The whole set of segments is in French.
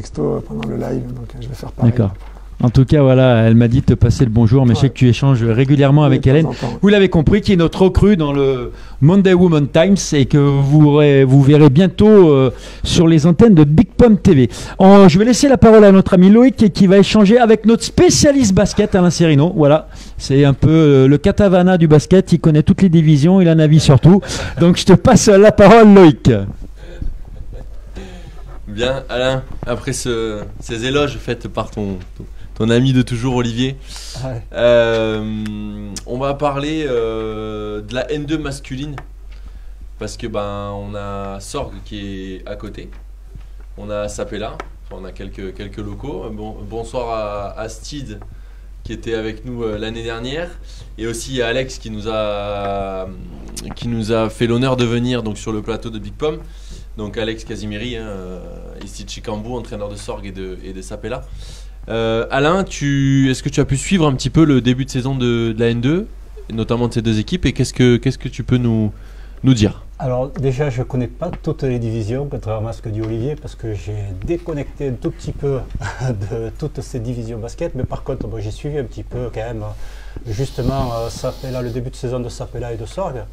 texto pendant le live, donc je vais faire pareil. D'accord. En tout cas, voilà, elle m'a dit de te passer le bonjour, mais je sais que tu échanges régulièrement avec Hélène. Vous l'avez compris, qui est notre recrue dans le Monday Woman Times et que vous verrez bientôt sur les antennes de Big Pomme TV. Je vais laisser la parole à notre ami Loïc qui va échanger avec notre spécialiste basket, Alain Serino. Voilà, c'est un peu le Catavana du basket, il connaît toutes les divisions, il a un avis sur tout. Donc je te passe la parole, Loïc. Bien, Alain, après ces éloges faits par ton ami de toujours, Olivier, on va parler de la N2 masculine, parce que on a Sorgue qui est à côté, on a Sapela, on a quelques locaux. Bonsoir à Steed qui était avec nous l'année dernière, et aussi à Alex qui nous a fait l'honneur de venir donc sur le plateau de Big Pomme. Donc Alex Casimiri, ici de Chicambou, entraîneur de Sorgue et de Sapela. Alain, est-ce que tu as pu suivre un petit peu le début de saison de la N2, notamment de ces deux équipes, et qu'est-ce que tu peux nous dire? Alors déjà, je ne connais pas toutes les divisions, contrairement à ce que dit Olivier, parce que j'ai déconnecté un tout petit peu de toutes ces divisions basket, mais par contre, j'ai suivi un petit peu quand même, justement, Sapela, le début de saison de Sapela et de Sorgue.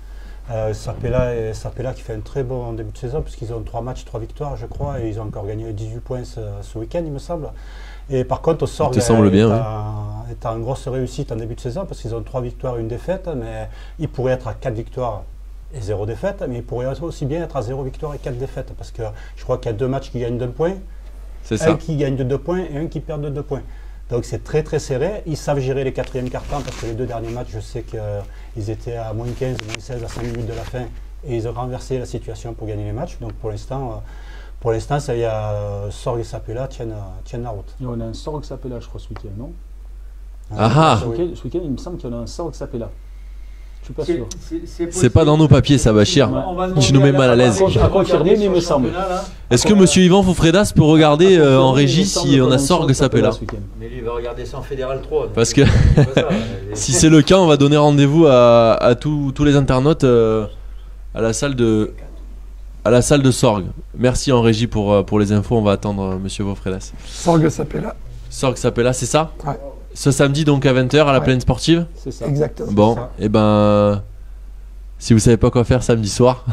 Sapela qui fait un très bon début de saison, puisqu'ils ont 3 matchs, 3 victoires, je crois, et ils ont encore gagné 18 points ce week-end, il me semble. Et par contre, Sorgue est en grosse réussite en début de saison, parce qu'ils ont 3 victoires et 1 défaite, mais ils pourraient être à 4 victoires et 0 défaite, mais ils pourraient aussi bien être à 0 victoire et 4 défaites, parce que je crois qu'il y a 2 matchs qui gagnent de 2 points, un qui gagne de 2 points et un qui perd de 2 points. Donc c'est très très serré. Ils savent gérer les 4e quart-temps, parce que les 2 derniers matchs, je sais qu'ils étaient à moins 15, moins 16 à 5 minutes de la fin, et ils ont renversé la situation pour gagner les matchs. Donc pour l'instant, ça y a Sorgue et Sapela tiennent la route. Et on a un Sorgue Sapela, je crois, ce week-end, non? Ce week-end, il me semble qu'il y en a un Sorgue Sapela. Je suis pas sûr. C'est pas dans nos papiers, ça va Bachir. Tu nous mets mal à l'aise. À confirmer, mais il me semble. Est-ce que monsieur Yvan Foufredas peut regarder en régie si on a Sorgue Sapela? Mais lui, il va regarder ça en Fédéral 3. Parce que si c'est le cas, on va donner rendez-vous à tous les internautes à la salle de Sorgue. Merci en régie pour les infos. On va attendre monsieur Foufredas. Sorgue Sapela. Sorgue Sapela, c'est ça? Ouais. Ce samedi donc à 20h à la plaine sportive? C'est ça. Exactement. Bon, et si vous savez pas quoi faire samedi soir,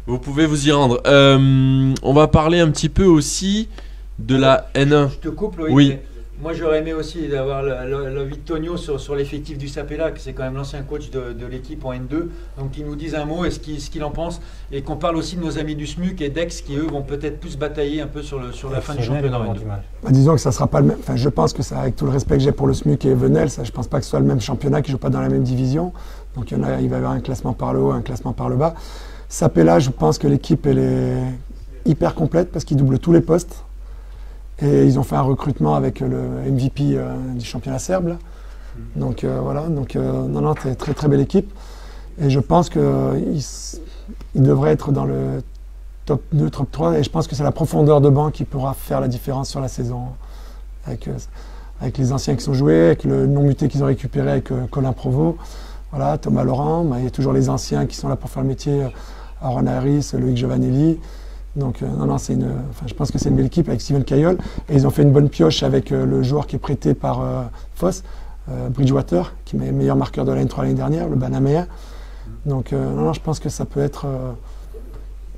vous pouvez vous y rendre. On va parler un petit peu aussi de la N1. Je te coupe, Loïc. Oui. Moi, j'aurais aimé aussi d'avoir l'avis de Tonio sur l'effectif du Sapela, que c'est quand même l'ancien coach de l'équipe en N2. Donc, qu'il nous dise un mot et ce qu'il en pense. Et qu'on parle aussi de nos amis du SMUC et d'Aix qui, eux, vont peut-être plus batailler un peu sur la fin du championnat en N2. Disons que ça ne sera pas le même. Enfin, je pense que ça, avec tout le respect que j'ai pour le SMUC et Venelle, je ne pense pas que ce soit le même championnat, qui ne joue pas dans la même division. Donc, il va y avoir un classement par le haut, un classement par le bas. Sapela, je pense que l'équipe, elle est hyper complète parce qu'ils doublent tous les postes. Et ils ont fait un recrutement avec le MVP du championnat serbe. Là. Donc voilà, non, très très belle équipe. Et je pense qu'ils devraient être dans le top 2, top 3. Et je pense que c'est la profondeur de banc qui pourra faire la différence sur la saison. Avec les anciens qui sont joués, avec le non-muté qu'ils ont récupéré avec Colin Provost. Voilà, Thomas Laurent. Il y a toujours les anciens qui sont là pour faire le métier. Aaron Harris, Loïc Giovanelli. Donc je pense que c'est une belle équipe avec Steven Caillol. Et ils ont fait une bonne pioche avec le joueur qui est prêté par Foss, Bridgewater, qui est meilleur marqueur de la N3 l'année dernière, le Banaméen. Donc je pense que ça peut être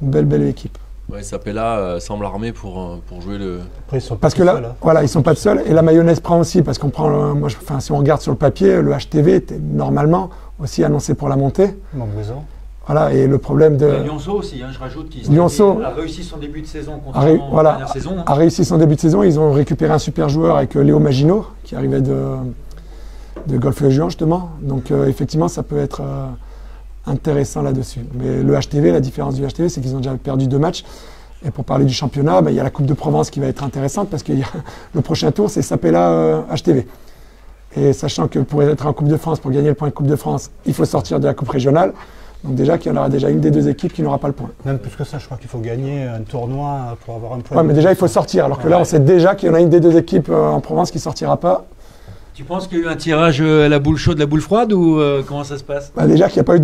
une belle équipe. Ouais, Sapela semble armé pour jouer le... Après, parce que là, voilà, ils sont pas seuls. Et la mayonnaise prend aussi, parce qu'on prend, si on regarde sur le papier, le HTV était normalement aussi annoncé pour la montée. Voilà, et le problème de... Lyonceau aussi, je rajoute, qui a réussi son début de saison contre la dernière saison. A réussi son début de saison. Ils ont récupéré un super joueur avec Léo Maginot, qui arrivait de Golfe Juan justement. Donc effectivement, ça peut être intéressant là-dessus. Mais le HTV, la différence du HTV, c'est qu'ils ont déjà perdu 2 matchs. Et pour parler du championnat, il y a la Coupe de Provence qui va être intéressante, parce que le prochain tour, c'est Sapela HTV. Et sachant que pour être en Coupe de France, pour gagner le point de Coupe de France, il faut sortir de la Coupe régionale. Donc déjà qu'il y en aura déjà une des 2 équipes qui n'aura pas le point. Même plus que ça, je crois qu'il faut gagner un tournoi pour avoir un point. Ouais, mais déjà il faut sortir, alors que là on sait déjà qu'il y en a une des 2 équipes en Provence qui ne sortira pas. Tu penses qu'il y a eu un tirage à la boule chaude, la boule froide, ou comment ça se passe? Déjà qu'il n'y a pas eu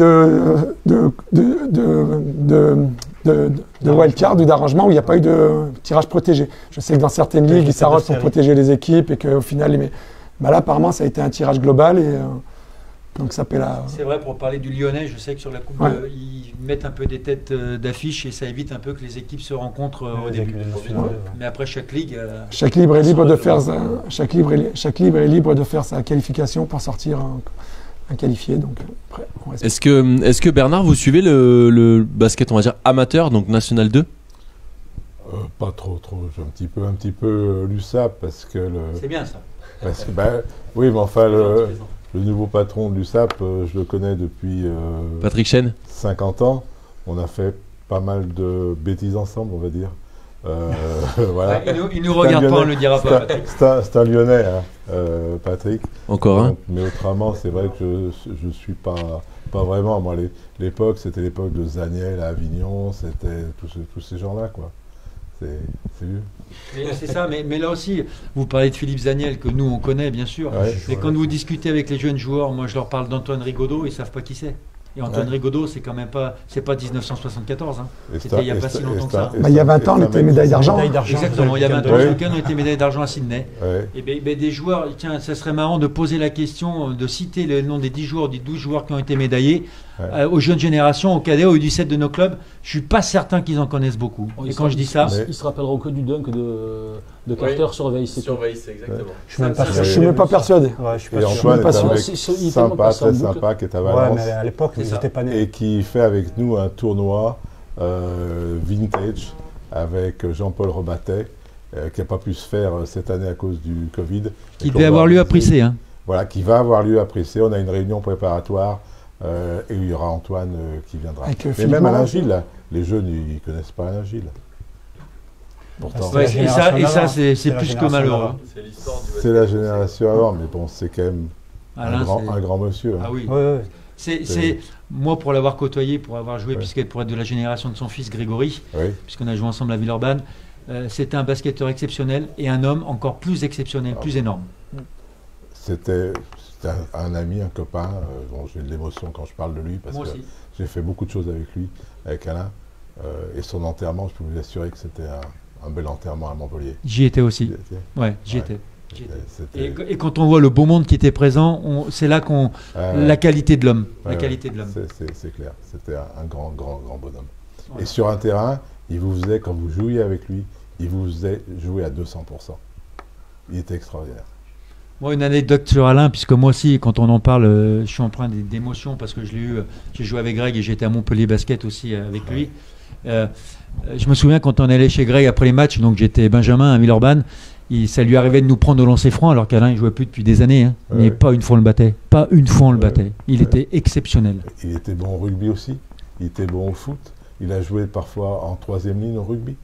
wildcard ou d'arrangement où il n'y a pas eu de tirage protégé. Je sais que dans certaines ligues, ils s'arrangent pour protéger les équipes et qu'au final, là, apparemment, ça a été un tirage global et donc ça s'appelle la... C'est vrai, pour parler du Lyonnais, je sais que sur la Coupe, ils mettent un peu des têtes d'affiche et ça évite un peu que les équipes se rencontrent au début. Mais après, chaque ligue... Chaque libre est libre de faire chaque libre est libre de faire sa qualification pour sortir un qualifié. Donc, après, est-ce que Bernard, vous suivez le basket, on va dire, amateur, donc National 2 ? Pas trop. J'ai un petit peu l'USAP parce que... C'est bien ça. Parce que, oui, mais enfin, le nouveau patron de l'USAP, je le connais depuis... Patrick Chen. 50 ans. On a fait pas mal de bêtises ensemble, on va dire. Voilà. Il nous regarde pas, on le dira pas. C'est un Lyonnais, hein, Patrick. Encore un. Mais autrement, c'est vrai que je ne suis pas vraiment. Moi, l'époque, c'était l'époque de Zaniel à Avignon, c'était tous ces gens-là, quoi. C'est vieux. C'est ça, mais là aussi, vous parlez de Philippe Zaniel, que nous on connaît bien sûr. Mais quand vous discutez avec les jeunes joueurs, moi je leur parle d'Antoine Rigaudot, ils ne savent pas qui c'est. Et Antoine Rigaudot, c'est quand même pas 1974. Hein. C'était il n'y a pas si longtemps que ça. Il y a 20 ans, on était médaille d'argent. Exactement, il y a 20 ans, on était médaille d'argent à Sydney. Et des joueurs, tiens, ça serait marrant de poser la question, de citer le nom des 10 joueurs, des 12 joueurs qui ont été médaillés aux jeunes générations, aux cadets, aux U17 de nos clubs. Je ne suis pas certain qu'ils en connaissent beaucoup. Et quand je dis ça... Ils se rappelleront que du dunk de Carter sur Weiss. Exactement. Je suis même pas persuadé. Et Antoine est un mec très sympa qui est à Valence. Mais à l'époque, ils n'étaient pas nés. Et qui fait avec nous un tournoi vintage avec Jean-Paul Robatet, qui n'a pas pu se faire cette année à cause du Covid. Qui devait avoir lieu à Prissé. Hein. Voilà, qui va avoir lieu à Prissé. On a une réunion préparatoire et il y aura Antoine qui viendra. Mais même Alain Gilles, les jeunes, ils ne connaissent pas Alain Gilles. Pourtant, et ça c'est plus que malheureux. C'est la génération avant, mais bon, c'est quand même un grand monsieur. Ah oui. Moi, pour l'avoir côtoyé, pour avoir joué, puisqu'elle pourrait être de la génération de son fils Grégory, puisqu'on a joué ensemble à Villeurbanne, c'était un basketteur exceptionnel et un homme encore plus exceptionnel, plus énorme. C'était un ami, un copain, dont j'ai de l'émotion quand je parle de lui, parce que j'ai fait beaucoup de choses avec lui, avec Alain, et son enterrement, je peux vous assurer que c'était un bel enterrement à Montpellier. J'y étais aussi. J'y étais. Et quand on voit le beau monde qui était présent, c'est là qu'on la qualité de l'homme. C'est clair. C'était un grand bonhomme. Ouais. Et sur un terrain, il vous faisait, quand vous jouiez avec lui, il vous faisait jouer à 200%. Il était extraordinaire. Moi, une anecdote sur Alain, puisque moi aussi, quand on en parle, je suis empreint d'émotion parce que j'ai joué avec Greg et j'étais à Montpellier Basket aussi avec lui. Je me souviens quand on allait chez Greg après les matchs, donc j'étais Benjamin à Villeurbanne, ça lui arrivait de nous prendre au lancer franc alors qu'Alain il jouait plus depuis des années, hein, mais pas une fois on le battait. Pas une fois on le battait. Il était exceptionnel. Il était bon au rugby aussi. Il était bon au foot. Il a joué parfois en 3e ligne au rugby.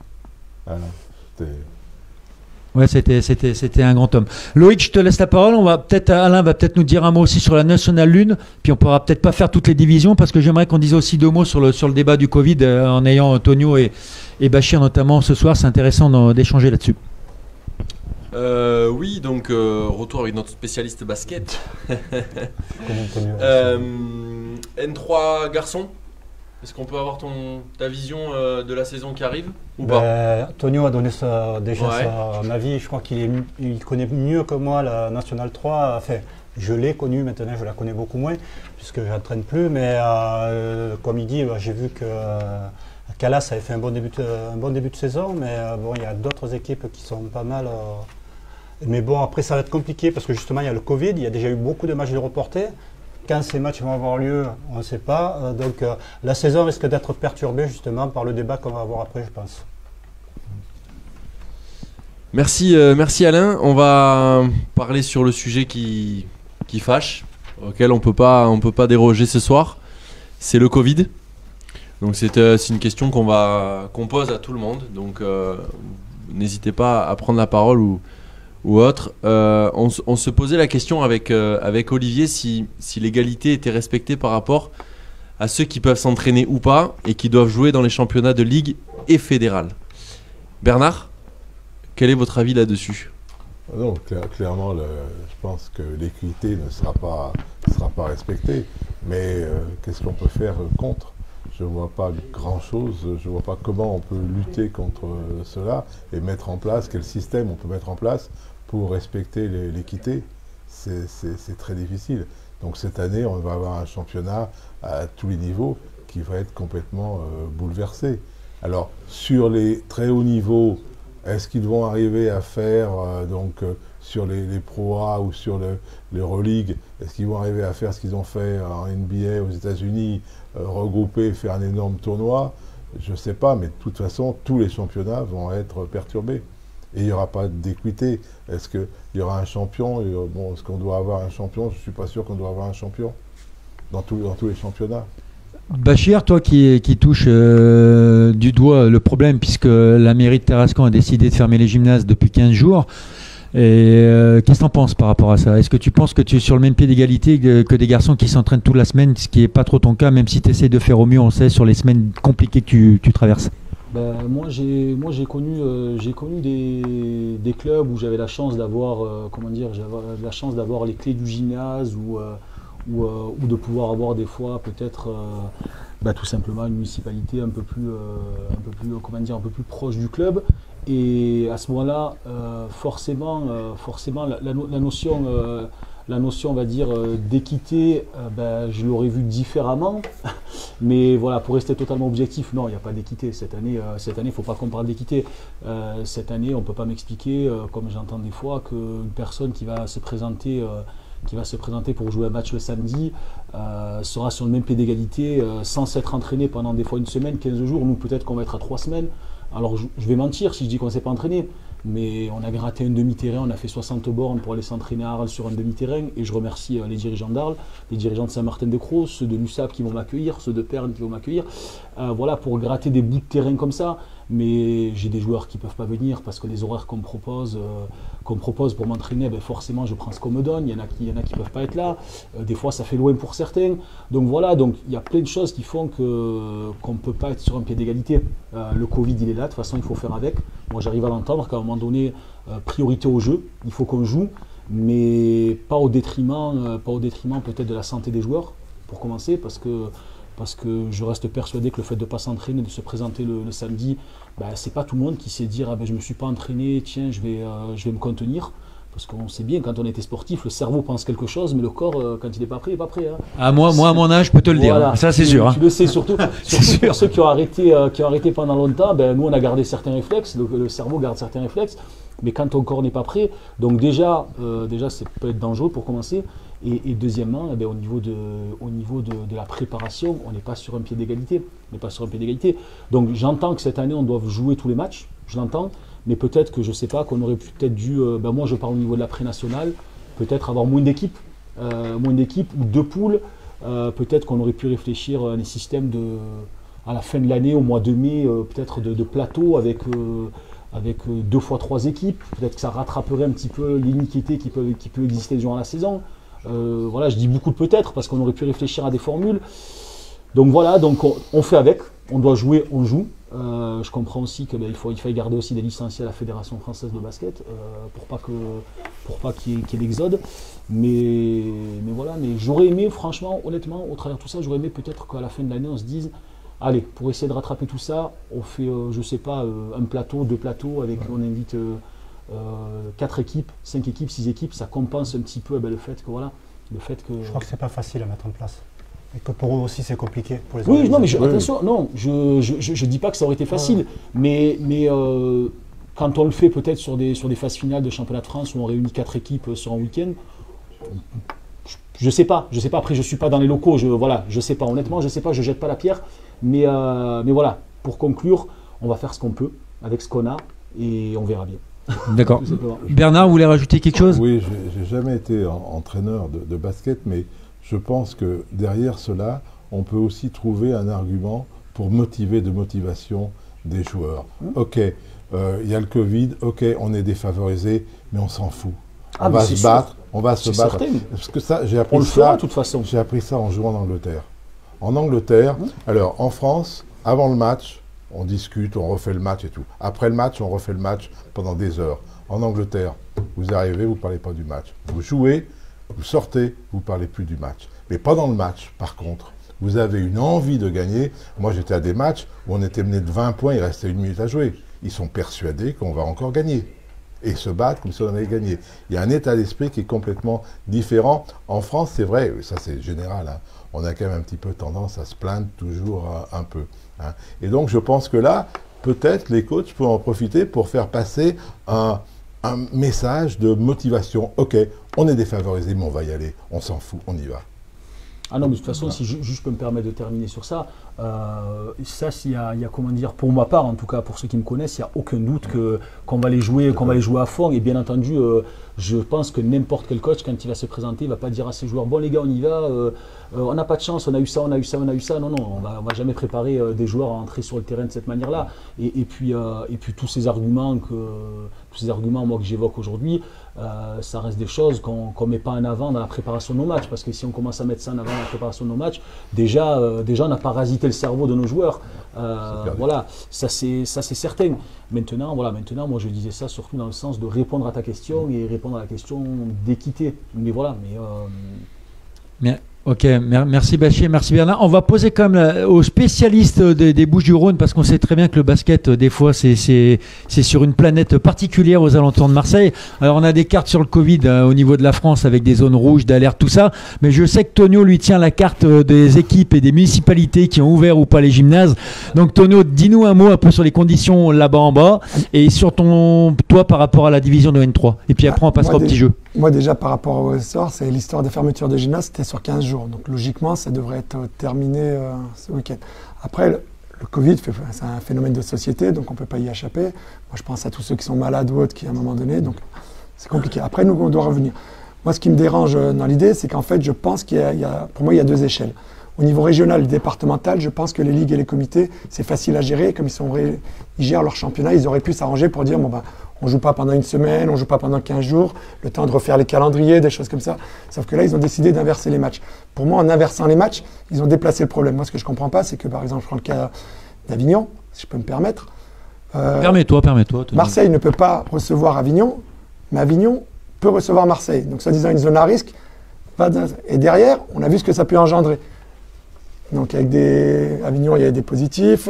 C'était un grand homme. Loïc, je te laisse la parole. Alain va peut-être nous dire un mot aussi sur la Nationale Lune, puis on pourra peut-être pas faire toutes les divisions parce que j'aimerais qu'on dise aussi 2 mots sur le débat du Covid en ayant Antonio et Bachir notamment ce soir. C'est intéressant d'échanger là-dessus. Oui, donc retour avec notre spécialiste basket. N3 garçons. Est-ce qu'on peut avoir ta vision de la saison qui arrive ou pas? Tonio a donné son avis. Je crois qu'il connaît mieux que moi la Nationale 3. Enfin, je l'ai connue, maintenant je la connais beaucoup moins puisque je n'entraîne plus. Mais comme il dit, j'ai vu que Calas avait fait un bon début de saison. Mais bon, il y a d'autres équipes qui sont pas mal. Mais bon, après ça va être compliqué parce que justement il y a le Covid. Il y a déjà eu beaucoup de matchs de reportés. Quand ces matchs vont avoir lieu, on ne sait pas. Donc la saison risque d'être perturbée justement par le débat qu'on va avoir après, je pense. Merci Alain. On va parler sur le sujet qui fâche, auquel on peut pas déroger ce soir. C'est le Covid. Donc c'est une question qu'on pose à tout le monde. Donc n'hésitez pas à prendre la parole ou autre. On se posait la question avec Olivier si l'égalité était respectée par rapport à ceux qui peuvent s'entraîner ou pas et qui doivent jouer dans les championnats de ligue et fédérale. Bernard, quel est votre avis là-dessus? Non, clairement, je pense que l'équité ne sera pas respectée. Mais qu'est-ce qu'on peut faire contre? je ne vois pas grand-chose, je ne vois pas comment on peut lutter contre cela et mettre en place, quel système on peut mettre en place pour respecter l'équité. C'est très difficile. Donc cette année, on va avoir un championnat à tous les niveaux qui va être complètement bouleversé. Alors, sur les très hauts niveaux, est-ce qu'ils vont arriver à faire, sur les Pro A ou sur l'Euroleague, est-ce qu'ils vont arriver à faire ce qu'ils ont fait en NBA aux États-Unis, regrouper, faire un énorme tournoi? Je ne sais pas, mais de toute façon, tous les championnats vont être perturbés. Et il n'y aura pas d'équité. Est-ce qu'il y aura un champion? Est-ce qu'on doit avoir un champion? Je ne suis pas sûr qu'on doit avoir un champion dans tous les championnats. Bachir, toi qui touche du doigt le problème, puisque la mairie de Tarascon a décidé de fermer les gymnases depuis 15 jours, qu'est-ce que tu en penses par rapport à ça? Est-ce que tu penses que tu es sur le même pied d'égalité que des garçons qui s'entraînent toute la semaine, ce qui n'est pas trop ton cas, même si tu essaies de faire au mieux, on sait, sur les semaines compliquées que tu traverses? Moi j'ai connu des clubs où j'avais la chance d'avoir les clés du gymnase ou de pouvoir avoir des fois peut-être tout simplement une municipalité un peu plus proche du club. Et à ce moment-là, forcément la notion on va dire d'équité, je l'aurais vu différemment. Mais voilà, pour rester totalement objectif, non, il n'y a pas d'équité. Cette année, il ne faut pas qu'on parle d'équité. Cette année, on ne peut pas m'expliquer, comme j'entends des fois, qu'une personne qui va se présenter pour jouer un match le samedi sera sur le même pied d'égalité sans s'être entraîné pendant des fois une semaine, 15 jours. Nous, peut-être qu'on va être à 3 semaines. Alors, je vais mentir si je dis qu'on ne s'est pas entraîné. Mais on a gratté un demi-terrain, on a fait 60 bornes pour aller s'entraîner à Arles sur un demi-terrain. Et je remercie les dirigeants d'Arles, les dirigeants de Saint-Martin-de-Croix, ceux de l'USAP qui vont m'accueillir, ceux de Pernes qui vont m'accueillir. Pour gratter des bouts de terrain comme ça. Mais j'ai des joueurs qui ne peuvent pas venir parce que les horaires qu'on me propose pour m'entraîner, forcément je prends ce qu'on me donne. Il y en a qui ne peuvent pas être là. Des fois ça fait loin pour certains. Donc voilà, il y a plein de choses qui font qu'on ne peut pas être sur un pied d'égalité. Le Covid il est là, de toute façon il faut faire avec. Moi j'arrive à l'entendre qu'à un moment donné, priorité au jeu, il faut qu'on joue, mais pas au détriment peut-être de la santé des joueurs, pour commencer, parce que je reste persuadé que le fait de ne pas s'entraîner, de se présenter le samedi, c'est pas tout le monde qui sait dire je me suis pas entraîné, tiens je vais me contenir. Parce qu'on sait bien, quand on était sportif, le cerveau pense quelque chose, mais le corps, quand il n'est pas prêt, il n'est pas prêt. Hein. Moi, à mon âge, je peux te le dire. Voilà. Ça, c'est sûr. Tu le sais, surtout pour ceux qui ont arrêté pendant longtemps. Nous, on a gardé certains réflexes. Le cerveau garde certains réflexes. Mais quand ton corps n'est pas prêt, donc déjà, ça peut être dangereux pour commencer. Et deuxièmement, au niveau de la préparation, on n'est pas sur un pied d'égalité. Donc j'entends que cette année, on doit jouer tous les matchs. Je l'entends. Mais peut-être que je ne sais pas, qu'on aurait peut-être dû, moi je parle au niveau de la pré-nationale, peut-être avoir moins d'équipes ou 2 poules. Peut-être qu'on aurait pu réfléchir à des systèmes à la fin de l'année, au mois de mai, peut-être de plateau avec 2 fois 3 équipes. Peut-être que ça rattraperait un petit peu l'iniquité qui peut exister durant la saison. Je dis beaucoup de peut-être parce qu'on aurait pu réfléchir à des formules. Donc voilà, on fait avec, on doit jouer, on joue. Je comprends aussi qu'il faille garder aussi des licenciés à la Fédération française de basket pour pas qu'il y ait l'exode. Mais voilà, mais j'aurais aimé, franchement, honnêtement, au travers de tout ça, j'aurais aimé peut-être qu'à la fin de l'année, on se dise, allez, pour essayer de rattraper tout ça, on fait, je sais pas, un plateau, 2 plateaux, on invite 4 équipes, 5 équipes, 6 équipes, ça compense un petit peu le fait que. Je crois que c'est pas facile à mettre en place. Et que pour eux aussi c'est compliqué pour les Oui, non, mais attention, non, je dis pas que ça aurait été facile, mais quand on le fait peut-être sur des phases finales de championnat de France où on réunit 4 équipes sur un week-end, je sais pas, après je suis pas dans les locaux, je sais pas, honnêtement, je sais pas, je jette pas la pierre, mais voilà, pour conclure, on va faire ce qu'on peut avec ce qu'on a et on verra bien. D'accord. Bernard, vous voulez rajouter quelque chose? Oui, j'ai jamais été entraîneur de basket, mais je pense que derrière cela, on peut aussi trouver un argument pour motivation des joueurs. Ok, il y a le Covid, ok, on est défavorisé, mais on s'en fout. On va se battre. Parce que ça, j'ai appris ça de toute façon. J'ai appris ça en jouant en Angleterre. En Angleterre, alors en France, avant le match, on discute, on refait le match et tout. Après le match, on refait le match pendant des heures. En Angleterre, vous arrivez, vous ne parlez pas du match. Vous jouez, vous sortez, vous ne parlez plus du match. Mais pendant le match, par contre, vous avez une envie de gagner. Moi, j'étais à des matchs où on était mené de 20 points, il restait 1 minute à jouer. Ils sont persuadés qu'on va encore gagner. Et se battre comme si on allait gagner. Il y a un état d'esprit qui est complètement différent. En France, c'est vrai, ça c'est général, hein, on a quand même un petit peu tendance à se plaindre toujours un peu. Hein. Et donc, je pense que là, peut-être les coachs peuvent en profiter pour faire passer un message de motivation. Ok, on est défavorisé, mais on va y aller, on s'en fout, on y va. Ah non, mais de toute façon, si je peux me permettre de terminer sur ça, il y a comment dire, pour ma part, en tout cas pour ceux qui me connaissent, il n'y a aucun doute qu'on va les jouer, à fond. Et bien entendu, je pense que n'importe quel coach, quand il va se présenter, il ne va pas dire à ses joueurs, bon les gars, on y va, on n'a pas de chance, on a eu ça. Non, on va jamais préparer des joueurs à entrer sur le terrain de cette manière-là. Et puis tous ces arguments, moi, que j'évoque aujourd'hui, ça reste des choses qu'on ne met pas en avant dans la préparation de nos matchs, parce que si on commence à mettre ça en avant dans la préparation de nos matchs, déjà on a parasité le cerveau de nos joueurs. Voilà, ça c'est certain. Maintenant, moi je disais ça surtout dans le sens de répondre à ta question et répondre à la question d'équité. Mais voilà, Ok, merci Bachir, merci Bernard. On va poser quand même aux spécialistes des Bouches-du-Rhône, parce qu'on sait très bien que le basket, des fois, c'est sur une planète particulière aux alentours de Marseille. Alors on a des cartes sur le Covid au niveau de la France avec des zones rouges, d'alerte, tout ça. Mais je sais que Tonio lui tient la carte des équipes et des municipalités qui ont ouvert ou pas les gymnases. Donc Tonio, dis-nous un mot un peu sur les conditions là-bas en bas et sur toi par rapport à la division de N3. Et puis après on passera au petit jeu. Moi déjà par rapport au sort, c'est l'histoire des fermetures de gymnase, c'était sur 15 jours. Donc logiquement, ça devrait être terminé ce week-end. Après, le Covid, c'est un phénomène de société, donc on ne peut pas y échapper. Moi, je pense à tous ceux qui sont malades ou autres, qui à un moment donné, donc c'est compliqué. Après, nous, on doit revenir. Moi, ce qui me dérange dans l'idée, c'est qu'en fait, je pense pour moi, il y a deux échelles. Au niveau régional et départemental, je pense que les ligues et les comités, c'est facile à gérer. Comme ils gèrent leur championnat, ils auraient pu s'arranger pour dire, on ne joue pas pendant une semaine, on ne joue pas pendant 15 jours, le temps de refaire les calendriers, des choses comme ça. Sauf que là, ils ont décidé d'inverser les matchs. Pour moi, en inversant les matchs, ils ont déplacé le problème. Moi, ce que je ne comprends pas, c'est que, par exemple, je prends le cas d'Avignon, si je peux me permettre. Permets-toi. Marseille ne peut pas recevoir Avignon, mais Avignon peut recevoir Marseille. Donc, soi-disant une zone à risque. Et derrière, on a vu ce que ça peut engendrer. Donc, Avignon, il y a des positifs.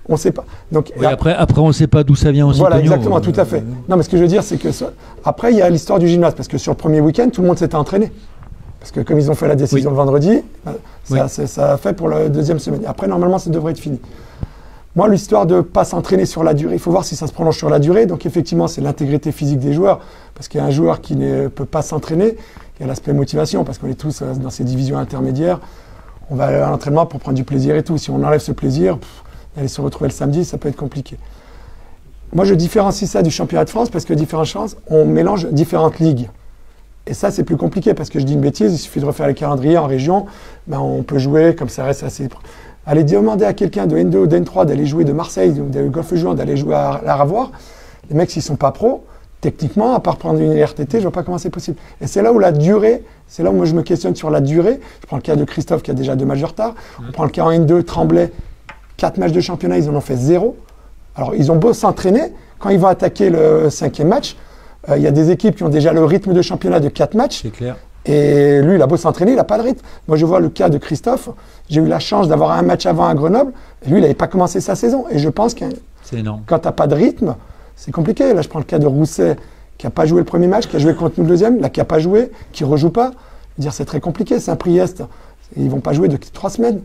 On ne sait pas. Donc, oui, après, on ne sait pas d'où ça vient aussi. Voilà, exactement, tout à fait. Non, mais ce que je veux dire, c'est que après, il y a l'histoire du gymnase, parce que sur le premier week-end, tout le monde s'était entraîné. Parce que comme ils ont fait la décision le vendredi, ça a fait pour la deuxième semaine. Après, normalement, ça devrait être fini. Moi, l'histoire de ne pas s'entraîner sur la durée, il faut voir si ça se prolonge sur la durée. Donc, effectivement, c'est l'intégrité physique des joueurs. Parce qu'il y a un joueur qui ne peut pas s'entraîner, il y a l'aspect motivation, parce qu'on est tous dans ces divisions intermédiaires. On va aller à l'entraînement pour prendre du plaisir et tout. Si on enlève ce plaisir, aller se retrouver le samedi, ça peut être compliqué. Moi, je différencie ça du championnat de France parce que on mélange différentes ligues. Et ça, c'est plus compliqué parce que je dis une bêtise, il suffit de refaire les calendriers en région, on peut jouer comme ça reste assez. Allez demander à quelqu'un de N2 ou de N3 d'aller jouer de Marseille ou de Golfe-Juan, d'aller jouer à la Ravoire. Les mecs, s'ils ne sont pas pros, techniquement, à part prendre une RTT, je ne vois pas comment c'est possible. Et c'est là où la durée, c'est là où moi je me questionne sur la durée. Je prends le cas de Christophe qui a déjà 2 matchs de retard. On prend le cas en N2, Tremblay. 4 matchs de championnat, ils en ont fait 0. Alors, ils ont beau s'entraîner, quand ils vont attaquer le 5e match, il y a des équipes qui ont déjà le rythme de championnat de 4 matchs. C'est clair. Et lui, il a beau s'entraîner, il n'a pas de rythme. Moi, je vois le cas de Christophe. J'ai eu la chance d'avoir un match avant à Grenoble. Et lui, il n'avait pas commencé sa saison. Et je pense que quand tu n'as pas de rythme, c'est compliqué. Là, je prends le cas de Rousset, qui n'a pas joué le premier match, qui a joué contre nous le deuxième, là, qui n'a pas joué, qui ne rejoue pas. Je veux dire, c'est très compliqué. Saint-Priest, ils ne vont pas jouer depuis 3 semaines.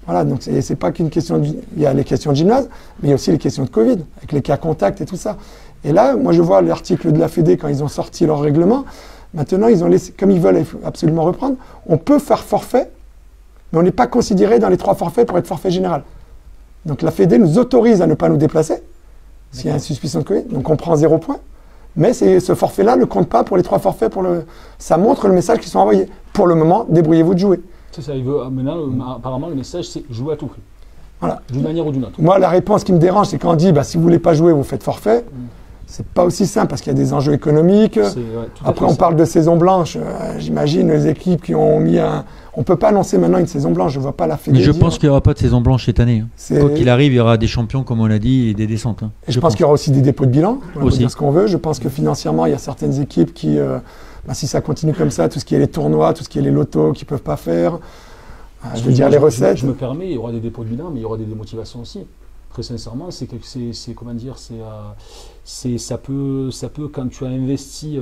Voilà, donc c'est pas qu'une question il y a les questions de gymnase, mais il y a aussi les questions de Covid, avec les cas contacts et tout ça. Et là, moi je vois l'article de la Fédé quand ils ont sorti leur règlement. Maintenant, ils ont laissé, comme ils veulent absolument reprendre, on peut faire forfait, mais on n'est pas considéré dans les 3 forfaits pour être forfait général. Donc la Fédé nous autorise à ne pas nous déplacer, s'il y a une suspicion de Covid, donc on prend 0 point. Mais ce forfait-là ne compte pas pour les 3 forfaits. Ça montre le message qui sont envoyés. Pour le moment, débrouillez-vous de jouer. C'est ça, maintenant, apparemment, le message, c'est jouer à tout prix. Voilà. D'une manière ou d'une autre. Moi, la réponse qui me dérange, c'est quand on dit si vous ne voulez pas jouer, vous faites forfait. C'est pas aussi simple parce qu'il y a des enjeux économiques. Après, on parle de saison blanche. J'imagine les équipes qui ont mis on ne peut pas annoncer maintenant une saison blanche. Je ne vois pas la Fédé. Mais je pense qu'il n'y aura pas de saison blanche cette année. Quoi qu'il arrive, il y aura des champions, comme on l'a dit, et des descentes. Et je pense qu'il y aura aussi des dépôts de bilan. On peut dire ce qu'on veut. Je pense que financièrement, il y a certaines équipes qui, si ça continue comme ça, tout ce qui est les tournois, tout ce qui est les lotos, qui ne peuvent pas faire. Je veux dire, les recettes. Je me permets, il y aura des dépôts de bilan, mais il y aura des démotivations aussi. Très sincèrement, c'est comment dire, ça peut quand tu as investi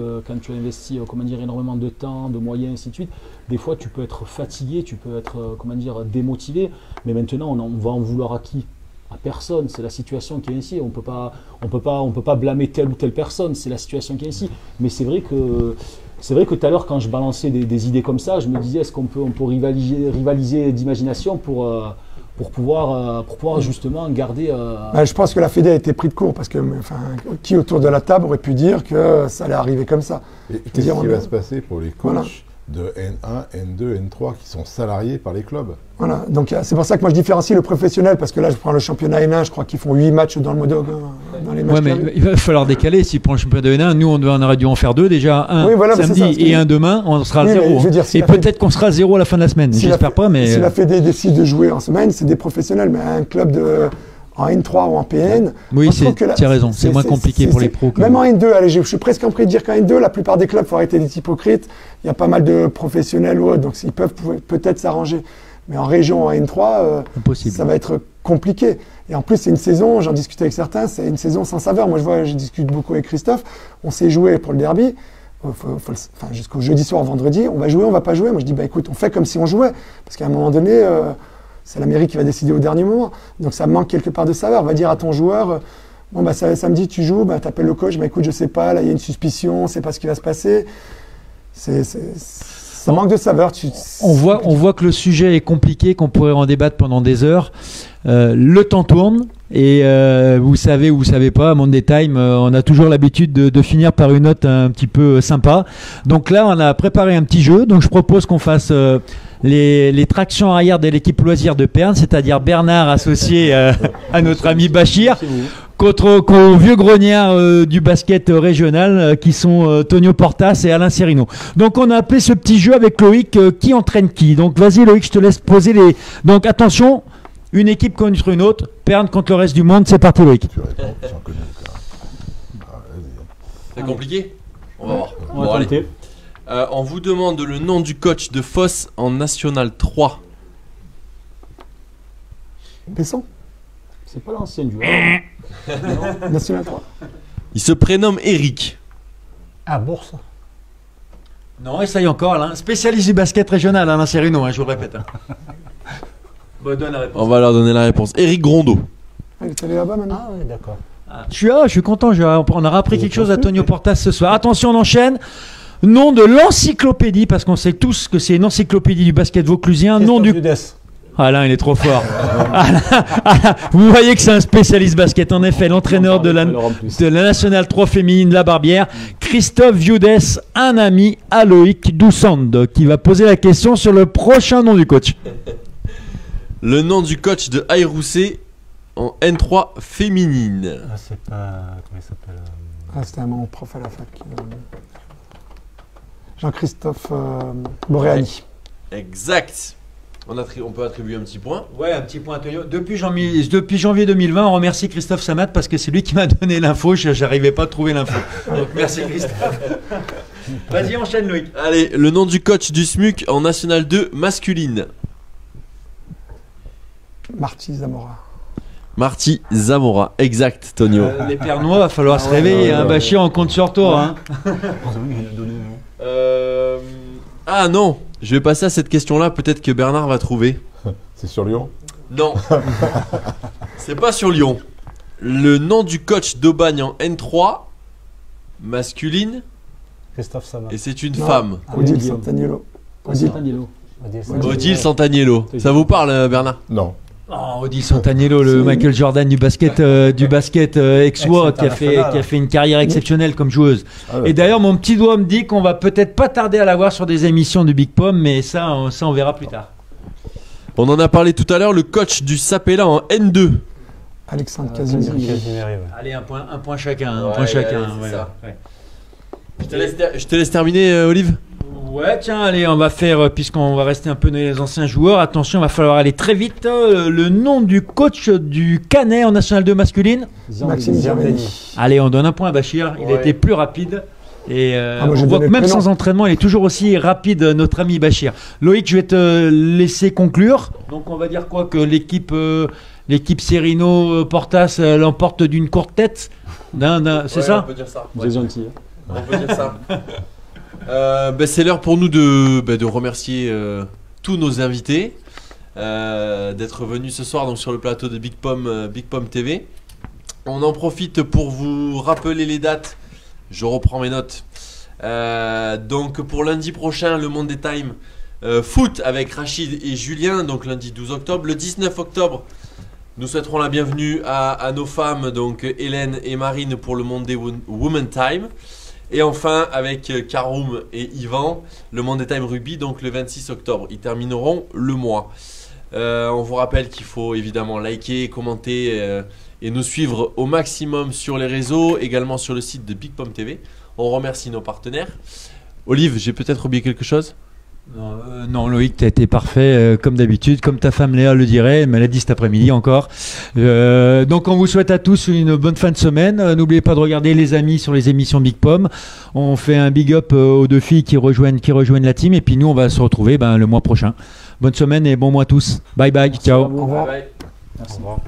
comment dire, énormément de temps, de moyens, ainsi de suite. Des fois, tu peux être fatigué, tu peux être comment dire, démotivé. Mais maintenant, on va en vouloir à qui? À personne. C'est la situation qui est ainsi. On peut pas blâmer telle ou telle personne. C'est la situation qui est ainsi. Mais c'est vrai que tout à l'heure, quand je balançais des idées comme ça, je me disais, est-ce qu'on peut rivaliser d'imagination pour pouvoir justement garder... Je pense que la Fédé a été pris de court, parce que qui autour de la table aurait pu dire que ça allait arriver comme ça? Et qu'est-ce qui va se passer pour les coachs de N1, N2, N3 qui sont salariés par les clubs? Voilà, donc c'est pour ça que moi je différencie le professionnel, parce que là je prends le championnat N1, je crois qu'ils font 8 matchs dans le mode dans les matchs. Ouais, mais il va falloir décaler. S'ils prennent le championnat de N1, nous on aurait dû en faire 2 déjà, un samedi et un demain, on sera à 0. Et peut-être qu'on sera à 0 à la fin de la semaine. J'espère pas, mais. Si la Fédé décide de jouer en semaine, c'est des professionnels, mais un club en N3 ou en PN. Oui, tu as raison, c'est moins compliqué pour les pros. Même en N2, allez, je suis presque prêt de dire qu'en N2, la plupart des clubs, il faut arrêter d'être hypocrite. Il y a pas mal de professionnels ou autres, donc ils peuvent peut-être s'arranger. Mais en région, en N3, ça va être compliqué. Et en plus, c'est une saison, j'en discutais avec certains, c'est une saison sans saveur. Moi, je discute beaucoup avec Christophe. On s'est joué pour le derby. Jusqu'au jeudi soir, vendredi, on va jouer, on va pas jouer. Moi, je dis, écoute, on fait comme si on jouait. Parce qu'à un moment donné, c'est la mairie qui va décider au dernier moment. Donc ça manque quelque part de saveur. On va dire à ton joueur, samedi tu joues, t'appelles le coach, écoute, je sais pas, là il y a une suspicion, on sait pas ce qui va se passer. Ça manque de saveur. On voit que le sujet est compliqué, qu'on pourrait en débattre pendant des heures. Le temps tourne et vous savez ou vous savez pas, à Monday Time, on a toujours l'habitude de finir par une note un petit peu sympa. Donc là, on a préparé un petit jeu. Donc je propose qu'on fasse les tractions arrière de l'équipe loisir de Pernes, c'est-à-dire Bernard associé à notre ami Bachir, qu'aux vieux grognards du basket régional qui sont Tonio Portas et Alain Serino. Donc on a appelé ce petit jeu avec Loïc qui entraîne qui. Donc vas-y Loïc, je te laisse poser les... Donc attention, une équipe contre une autre, Pernes contre le reste du monde, c'est parti Loïc. C'est compliqué? On va voir. On va tenter. On vous demande le nom du coach de Foss en National 3. Besson. C'est pas l'ancien du National 3. Il se prénomme Eric. Ah, Bourse. Non, essaye encore, Alain. Spécialiste du basket régional, Alain Serino, je vous le répète. Donne la réponse. On va leur donner la réponse. Eric Grondeau. Il est allé là-bas maintenant. Ah, ouais, d'accord. Je suis content, on aura appris quelque chose à Tonio Portas ce soir. Attention, on enchaîne. Nom de l'encyclopédie, parce qu'on sait tous que c'est une encyclopédie du basket vauclusien. Nom du... Alain, il est trop fort. Alain, vous voyez que c'est un spécialiste basket. En effet, l'entraîneur de la National 3 féminine, la Barbière, Christophe Viudès, un ami à Loïc Doussand, qui va poser la question sur le prochain nom du coach. Le nom du coach de Ayroussé en N3 féminine. Ah, c'est pas... Comment il s'appelle c'était mon prof à la fac. Jean-Christophe Boréani. Exact. On peut attribuer un petit point. Ouais, un petit point. Depuis janvier 2020, on remercie Christophe Samat parce que c'est lui qui m'a donné l'info. Je n'arrivais pas à trouver l'info. Donc merci Christophe. Vas-y, enchaîne Loïc. Allez, le nom du coach du SMUC en National 2 masculine. Marty Zamora. Marty Zamora, exact, Tonio. Les Pernois, va falloir se réveiller. Bachir, on compte sur toi. Ah non, je vais passer à cette question-là. Peut-être que Bernard va trouver. C'est sur Lyon? Non. C'est pas sur Lyon. Le nom du coach d'Aubagne en N3 masculine. Christophe Samat. Et c'est une femme. Odile Santaniello. Odile Santaniello. Ça vous parle, Bernard? Non. Oh, Odile Santaniello, le Michael Jordan du basket ex-WA, qui a fait une carrière exceptionnelle comme joueuse. Et d'ailleurs, mon petit doigt me dit qu'on va peut-être pas tarder à la voir sur des émissions du Big Pomme, mais ça on verra plus tard. On en a parlé tout à l'heure, le coach du Sapella en N2. Alexandre Casimiri. Allez, un point chacun. Je te laisse terminer, Olive. Ouais, tiens, allez, on va faire, puisqu'on va rester un peu dans les anciens joueurs, attention, il va falloir aller très vite. Le nom du coach du Canet en National 2 masculine? Maxime Zermeni. Allez, on donne un point à Bachir, il a été plus rapide. Et on voit que même sans entraînement, il est toujours aussi rapide, notre ami Bachir. Loïc, je vais te laisser conclure. Donc on va dire quoi, que l'équipe Serino-Portas l'emporte d'une courte tête, c'est ça? On peut dire ça. C'est gentil. On peut dire ça. C'est l'heure pour nous de remercier tous nos invités d'être venus ce soir donc, sur le plateau de Big Pomme TV. On en profite pour vous rappeler les dates. Je reprends mes notes. Donc pour lundi prochain, le Monday Time foot avec Rachid et Julien, donc lundi 12 octobre. Le 19 octobre, nous souhaiterons la bienvenue à nos femmes, donc Hélène et Marine pour le Monday Woman Time. Et enfin avec Karoum et Yvan, le Monday Time Rugby, donc le 26 octobre. Ils termineront le mois. On vous rappelle qu'il faut évidemment liker, commenter et nous suivre au maximum sur les réseaux, également sur le site de Big Pomme TV. On remercie nos partenaires. Olive, j'ai peut-être oublié quelque chose ? Non, Loïc, tu as été parfait comme d'habitude, comme ta femme Léa le dirait, mais elle a dit cet après-midi encore. Donc on vous souhaite à tous une bonne fin de semaine. N'oubliez pas de regarder les amis sur les émissions Big Pomme. On fait un big up aux deux filles qui rejoignent la team, et puis nous on va se retrouver le mois prochain. Bonne semaine et bon mois à tous. Bye bye, ciao. Au revoir. Bye bye. Merci. Au revoir.